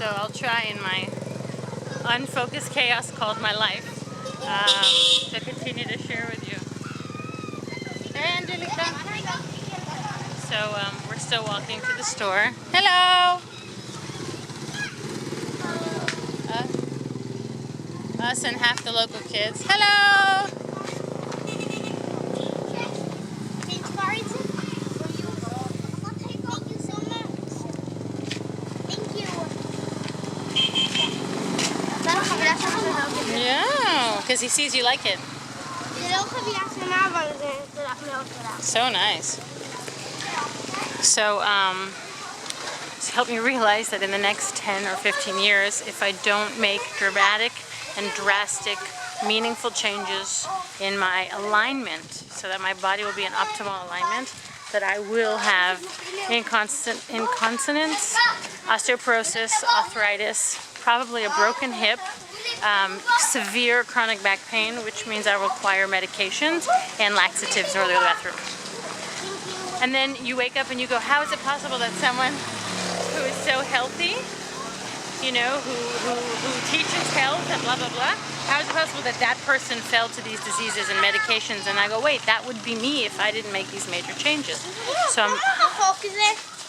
So I'll try in my unfocused chaos called my life to continue to share with you. Hey, Angelica. So we're still walking to the store. Hello! Us and half the local kids. Hello! Yeah, because he sees you like it. So nice. So, it's helped me realize that in the next 10 or 15 years, if I don't make dramatic and drastic, meaningful changes in my alignment, so that my body will be in optimal alignment, that I will have incontinence, osteoporosis, arthritis, probably a broken hip, severe chronic back pain, which means I require medications and laxatives in order to go to the bathroom. And then you wake up and you go, how is it possible that someone who is so healthy, you know, who teaches health and blah, blah, blah, how is it possible that that person fell to these diseases and medications? And I go, wait, that would be me if I didn't make these major changes. So I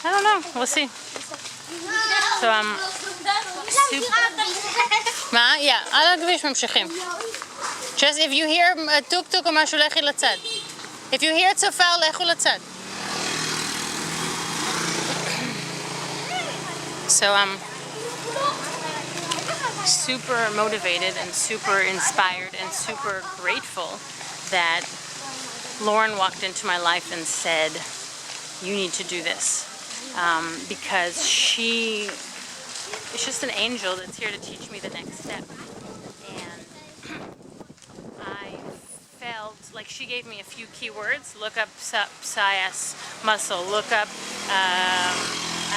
don't know, we'll see. So I'm מה? על הכביש ממשיכים. Just if you hear טוק-טוק או משהו, לכי לצד. If you hear צופר, לכו לצד. So I'm super motivated and super inspired and super grateful that Lauren walked into my life and said, you need to do this. Because she is just an angel that's here to teach me the next step. And I felt like she gave me a few keywords. Look up psoas muscle, look up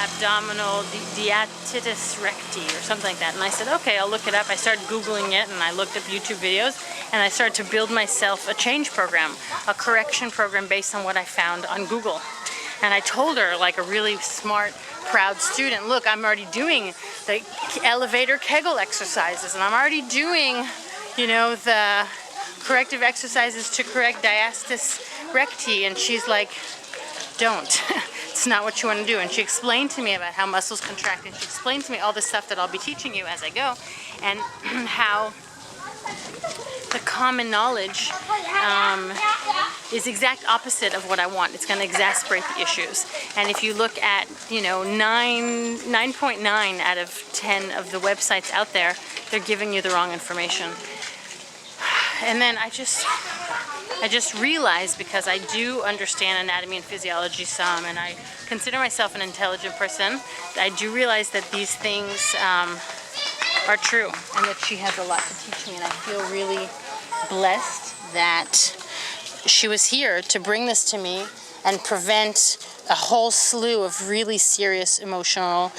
abdominal diastasis recti or something like that. And I said, okay, I'll look it up. I started Googling it and I looked up YouTube videos and I started to build myself a change program, a correction program based on what I found on Google. And I told her, like a really smart, proud student, look, I'm already doing the elevator Kegel exercises, and I'm already doing, you know, the corrective exercises to correct diastasis recti. And she's like, don't. It's not what you want to do. And she explained to me about how muscles contract, and she explained to me all the stuff that I'll be teaching you as I go, and how the common knowledge is exact opposite of what I want. It's going to exacerbate the issues. And if you look at, you know, 9.9 out of 10 of the websites out there, they're giving you the wrong information. And then I just realized, because I do understand anatomy and physiology some, and I consider myself an intelligent person, I do realize that these things are true, and that she has a lot to teach me, and I feel really blessed that she was here to bring this to me and prevent a whole slew of really serious emotional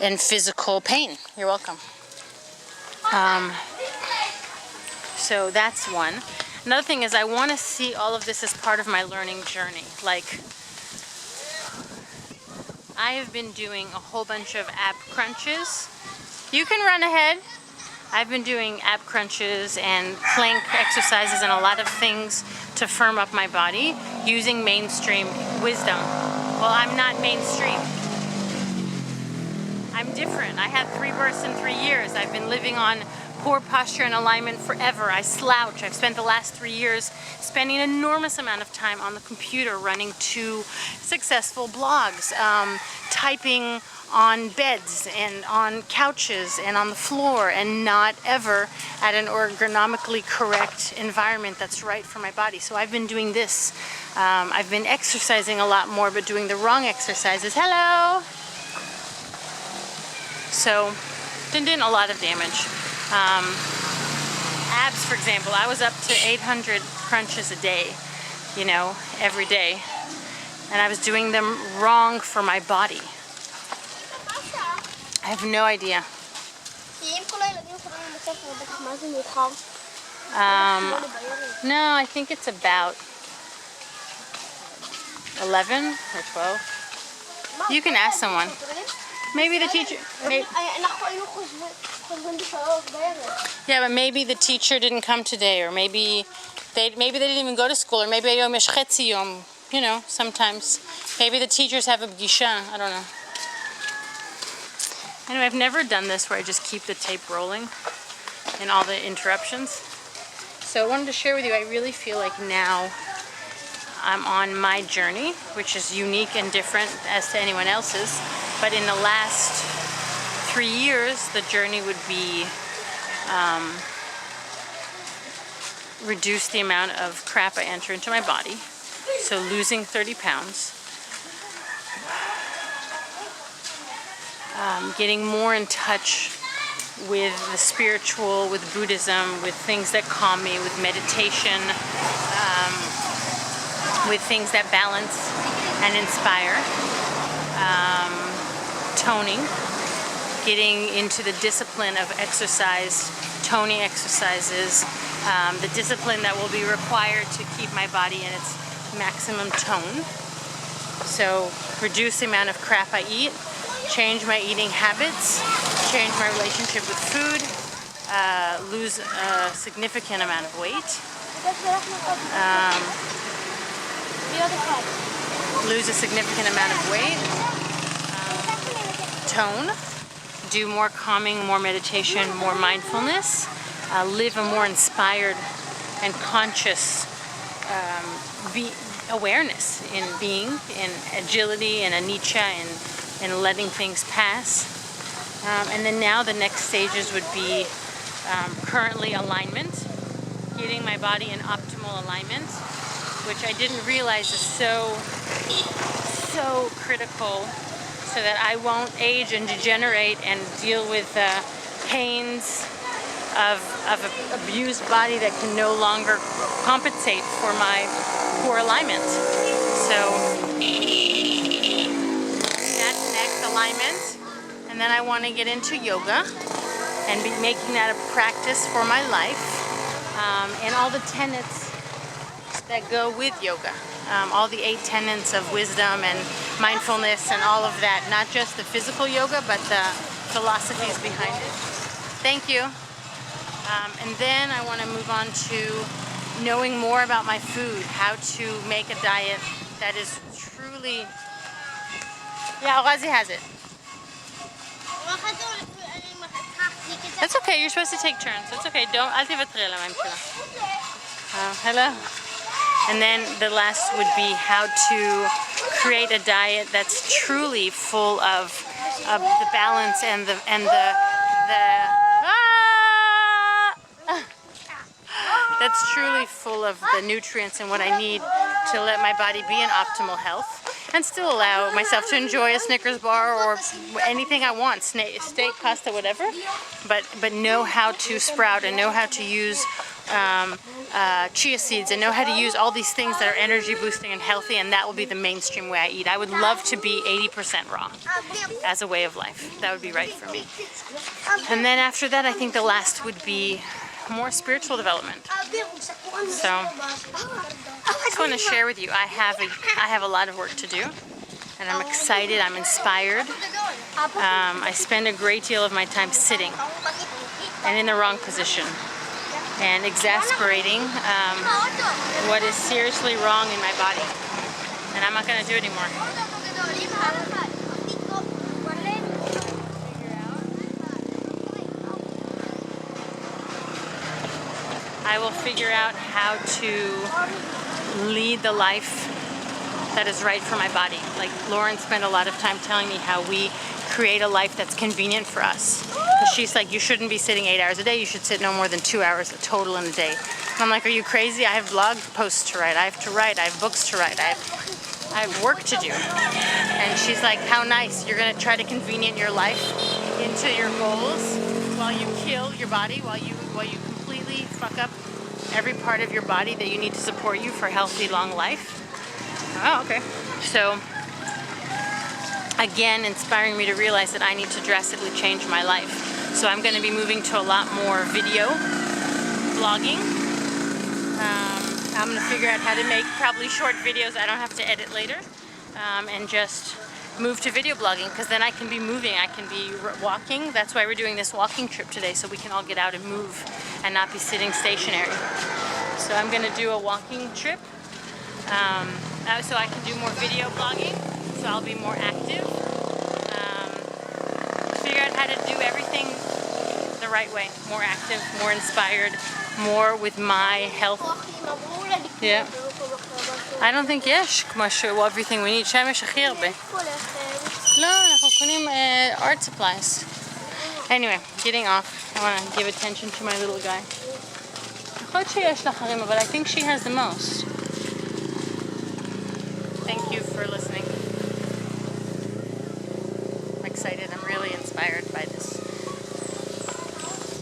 and physical pain. You're welcome. So that's one. Another thing is I want to see all of this as part of my learning journey. Like, I have been doing a whole bunch of ab crunches. You can run ahead. I've been doing ab crunches and plank exercises and a lot of things to firm up my body using mainstream wisdom. Well, I'm not mainstream. I'm different. I had 3 births in 3 years. I've been living on poor posture and alignment forever. I slouch. I've spent the last 3 years spending an enormous amount of time on the computer running 2 successful blogs, typing on beds and on couches and on the floor, and not ever at an ergonomically correct environment that's right for my body. So I've been doing this. I've been exercising a lot more, but doing the wrong exercises. Hello! So, been doing a lot of damage. Abs, for example, I was up to 800 crunches a day, you know, every day. And I was doing them wrong for my body. I have no idea. No, I think it's about 11 or 12. You can ask someone. Maybe the teacher. Yeah, but maybe the teacher didn't come today, or maybe they didn't even go to school, or maybe yom yesh chetzi yom. You know, sometimes maybe the teachers have a gisha. I don't know. Anyway, I've never done this where I just keep the tape rolling in all the interruptions. So I wanted to share with you. I really feel like now I'm on my journey, which is unique and different as to anyone else's. But in the last 3 years, the journey would be reduce the amount of crap I enter into my body. So losing 30 pounds. Getting more in touch with the spiritual, with Buddhism, with things that calm me, with meditation, with things that balance and inspire. Toning, getting into the discipline of exercise, toning exercises, the discipline that will be required to keep my body in its maximum tone. So reduce the amount of crap I eat, change my eating habits, change my relationship with food, lose a significant amount of weight, tone, do more calming, more meditation, more mindfulness, live a more inspired and conscious awareness in being, in agility and anicca, and letting things pass. And then now the next stages would be currently alignment, getting my body in optimal alignment, which I didn't realize is so critical, so that I won't age and degenerate and deal with pains of an abused body that can no longer compensate for my poor alignment. So that's next, alignment. And then I want to get into yoga and be making that a practice for my life, and all the tenets that go with yoga. All the 8 tenets of wisdom and mindfulness and all of that, not just the physical yoga, but the philosophies behind it. Thank you. And then I want to move on to knowing more about my food, how to make a diet that is truly... Yeah, Ghazi has it. That's okay, you're supposed to take turns. It's okay, don't... Hello. And then the last would be how to create a diet that's truly full of the balance and the that's truly full of the nutrients and what I need to let my body be in optimal health, and still allow myself to enjoy a Snickers bar or anything I want, steak, pasta, whatever, but know how to sprout and know how to use chia seeds and know how to use all these things that are energy boosting and healthy, and that will be the mainstream way I eat. I would love to be 80% raw as a way of life. That would be right for me. And then after that, I think the last would be more spiritual development. So I just want to share with you, I have a lot of work to do, and I'm excited, I'm inspired. I spend a great deal of my time sitting and in the wrong position and exasperating what is seriously wrong in my body, and I'm not going to do it anymore. I will figure out how to lead the life that is right for my body. Like Lauren spent a lot of time telling me how we create a life that's convenient for us. Because she's like, you shouldn't be sitting 8 hours a day, you should sit no more than 2 hours total in a day. And I'm like, are you crazy? I have blog posts to write, I have books to write, I have work to do. And she's like, how nice, you're gonna try to convenient your life into your goals while you kill your body, while you completely fuck up every part of your body that you need to support you for a healthy, long life. Oh, okay. So, again, inspiring me to realize that I need to drastically change my life. So I'm going to be moving to a lot more video vlogging. I'm going to figure out how to make probably short videos I don't have to edit later, and just move to video blogging, because then I can be moving, I can be walking. That's why we're doing this walking trip today, so we can all get out and move and not be sitting stationary. So I'm gonna do a walking trip, so I can do more video blogging, so I'll be more active. Figure out how to do everything the right way, more active, more inspired, more with my health. Yeah. I don't think יש כמו everything we need. שם יש הכי הרבה. לא, אנחנו קונים art supplies. Anyway, getting off. I want to give attention to my little guy. יכול להיות שיש לאחרים, but I think she has the most. Thank you for listening. I'm excited. I'm really inspired by this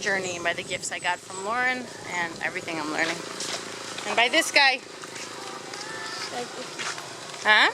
journey, by the gifts I got from Lauren, and everything I'm learning. And by this guy. Huh?